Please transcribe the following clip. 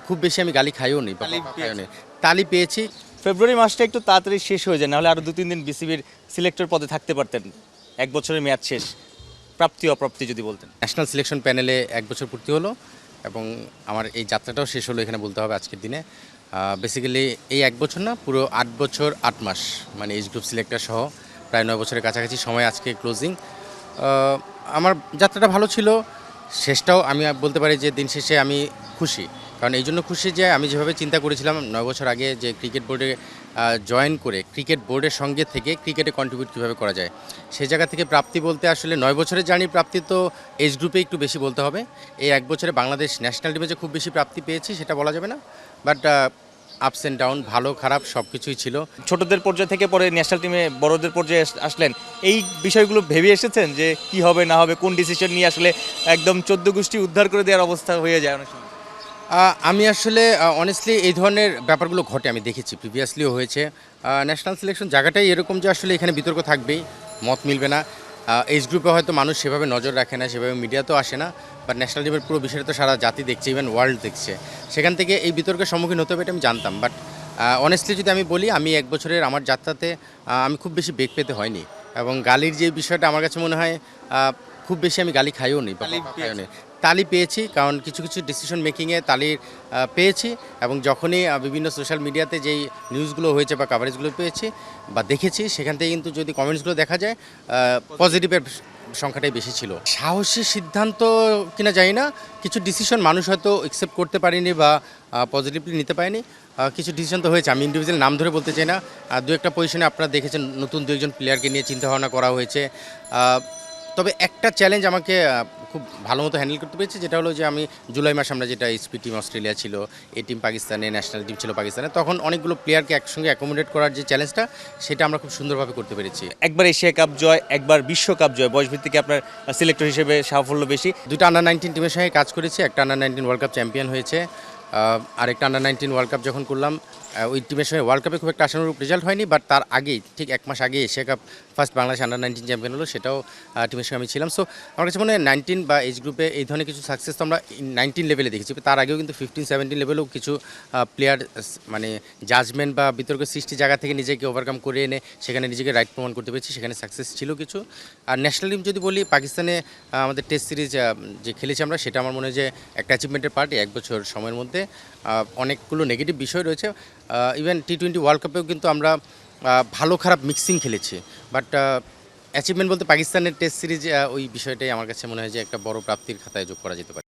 খুব বেশি আমি গালি খাইও নি, তালি পেয়েছি। ফেব্রুয়ারি মাসটা একটু তাড়াতাড়ি শেষ হয়ে যায়, নাহলে আরও 2-3 দিন বিসিবির সিলেক্টর পদে থাকতে পারতেন। 1 বছরের মেয়াদ শেষ, প্রাপ্তি অপ্রাপ্তি যদি বলতেন। ন্যাশনাল সিলেকশন প্যানেলে 1 বছর পূর্তি হলো এবং আমার এই যাত্রাটাও শেষ হলো এখানে বলতে হবে আজকের দিনে। বেসিক্যালি এই 1 বছর না, পুরো 8 বছর 8 মাস, মানে এইচ গ্রুপ সিলেক্টর সহ প্রায় 9 বছরের কাছাকাছি সময় আজকে ক্লোজিং। আমার যাত্রাটা ভালো ছিল, শেষটাও আমি বলতে পারি যে দিন শেষে আমি খুশি। কারণ এই জন্য খুশি যে আমি যেভাবে চিন্তা করেছিলাম 9 বছর আগে যে ক্রিকেট বোর্ডে জয়েন করে ক্রিকেট বোর্ডের সঙ্গে থেকে ক্রিকেটে কন্ট্রিবিউট কীভাবে করা যায়, সেই জায়গা থেকে প্রাপ্তি বলতে আসলে 9 বছরের জার্নির প্রাপ্তি তো এজ গ্রুপে একটু বেশি বলতে হবে। এই 1 বছরে বাংলাদেশ ন্যাশনাল টিমে যে খুব বেশি প্রাপ্তি পেয়েছি সেটা বলা যাবে না, বাট আপস অ্যান্ড ডাউন, ভালো খারাপ সব কিছুই ছিল। ছোটদের পর্যায়ে থেকে পরে ন্যাশনাল টিমে বড়দের পর্যায়ে আসলেন, এই বিষয়গুলো ভেবে এসেছেন যে কি হবে না হবে, কোন ডিসিশন নিয়ে আসলে একদম 14 গোষ্ঠী উদ্ধার করে দেওয়ার অবস্থা হয়ে যায় অনেক সময়? আমি আসলে অনেস্টলি এই ধরনের ব্যাপারগুলো ঘটে, আমি দেখেছি, প্রিভিয়াসলিও হয়েছে। ন্যাশনাল সিলেকশন জায়গাটাই এরকম যে আসলে এখানে বিতর্ক থাকবেই, মত মিলবে না। এজ গ্রুপে হয়তো মানুষ সেভাবে নজর রাখে না, সেভাবে মিডিয়াতেও আসে না, বাট ন্যাশনাল টিমের পুরো বিষয়টা তো সারা জাতি দেখছে, ইভেন ওয়ার্ল্ড দেখছে। সেখান থেকে এই বিতর্কের সম্মুখীন হতে হবে এটা আমি জানতাম, বাট অনেস্টলি যদি আমি বলি, আমি 1 বছরের আমার যাত্রাতে আমি খুব বেশি বেগ পেতে হয়নি, এবং গালির যে বিষয়টা আমার কাছে মনে হয় খুব বেশি আমি গালি খাইও নি, তালি পেয়েছি। কারণ কিছু কিছু ডিসিশন মেকিংয়ে তালির পেয়েছি, এবং যখনই বিভিন্ন সোশ্যাল মিডিয়াতে যেই নিউজগুলো হয়েছে বা কাভারেজগুলো পেয়েছি বা দেখেছি, সেখান থেকে কিন্তু যদি কমেন্টসগুলো দেখা যায় পজিটিভের সংখ্যাটাই বেশি ছিল। সাহসী সিদ্ধান্ত কিনা জানি না, কিছু ডিসিশন মানুষ হয়তো অ্যাকসেপ্ট করতে পারেনি বা পজিটিভলি নিতে পারেনি। কিছু ডিসিশন তো হয়েছে, আমি ইন্ডিভিজুয়াল নাম ধরে বলতে চাই না। 2-1টা পজিশনে আপনারা দেখেছেন নতুন 2-1জন প্লেয়ারকে নিয়ে চিন্তাভাবনা করা হয়েছে। তবে একটা চ্যালেঞ্জ আমাকে খুব ভালো মতো হ্যান্ডেল করতে পেরেছি, যেটা হলো যে আমি জুলাই মাসে আমরা যেটা এসপি টিম অস্ট্রেলিয়া ছিল, এ টিম পাকিস্তানে, ন্যাশনাল টিম ছিল পাকিস্তানে, তখন অনেকগুলো প্লেয়ারকে একসঙ্গে অ্যাকোমোডেট করার যে চ্যালেঞ্জটা, সেটা আমরা খুব সুন্দরভাবে করতে পেরেছি। একবার এশিয়া কাপ জয়, একবার বিশ্বকাপ জয়, বয়সভিত্তিকে আপনার সিলেক্টর হিসেবে সাফল্য বেশি। 2টা আন্ডার-19 টিমের সঙ্গে কাজ করেছি, একটা আন্ডার-19 ওয়ার্ল্ড কাপ চ্যাম্পিয়ন হয়েছে, আরেকটা আন্ডার-19 ওয়ার্ল্ড কাপ যখন করলাম ওই টিমের সঙ্গে ওয়ার্ল্ড কাপে খুব একটা আশানুরূপ রেজাল্ট হয়নি, বাট তার আগেই ঠিক 1 মাস আগে Asia cup first Bangladesh under nineteen champion হলো, সেটাও টিমের সঙ্গে আমি ছিলাম। সো আমার কাছে মনে হয় 19 বা এজ গ্রুপে এই ধরনের কিছু সাকসেস তো আমরা 19 লেভেলে দেখেছি, তার আগেও কিন্তু 15-17 লেভেলেও কিছু প্লেয়ার মানে জাজমেন্ট বা বিতর্কের সৃষ্টি জায়গা থেকে নিজেকে ওভারকাম করে এনে সেখানে নিজেকে রাইট প্রমাণ করতে পেরেছি, সেখানে সাকসেস ছিল কিছু। আর ন্যাশনাল টিম যদি বলি, পাকিস্তানে আমাদের টেস্ট সিরিজ যে খেলেছি আমরা, সেটা আমার মনে হয় যে একটা অ্যাচিভমেন্টের পার্ট। 1 বছর সময়ের মধ্যে অনেকগুলো নেগেটিভ বিষয় রয়েছে। ইভেন টি-20 ওয়ার্ল্ড কাপেও কিন্তু আমরা ভালো খারাপ মিক্সিং খেলেছি, বাট অ্যাচিভমেন্ট বলতে পাকিস্তানের টেস্ট সিরিজ ওই বিষয়টাই আমার কাছে মনে হয় যে একটা বড় প্রাপ্তির খাতায় যোগ করা যেতে পারে।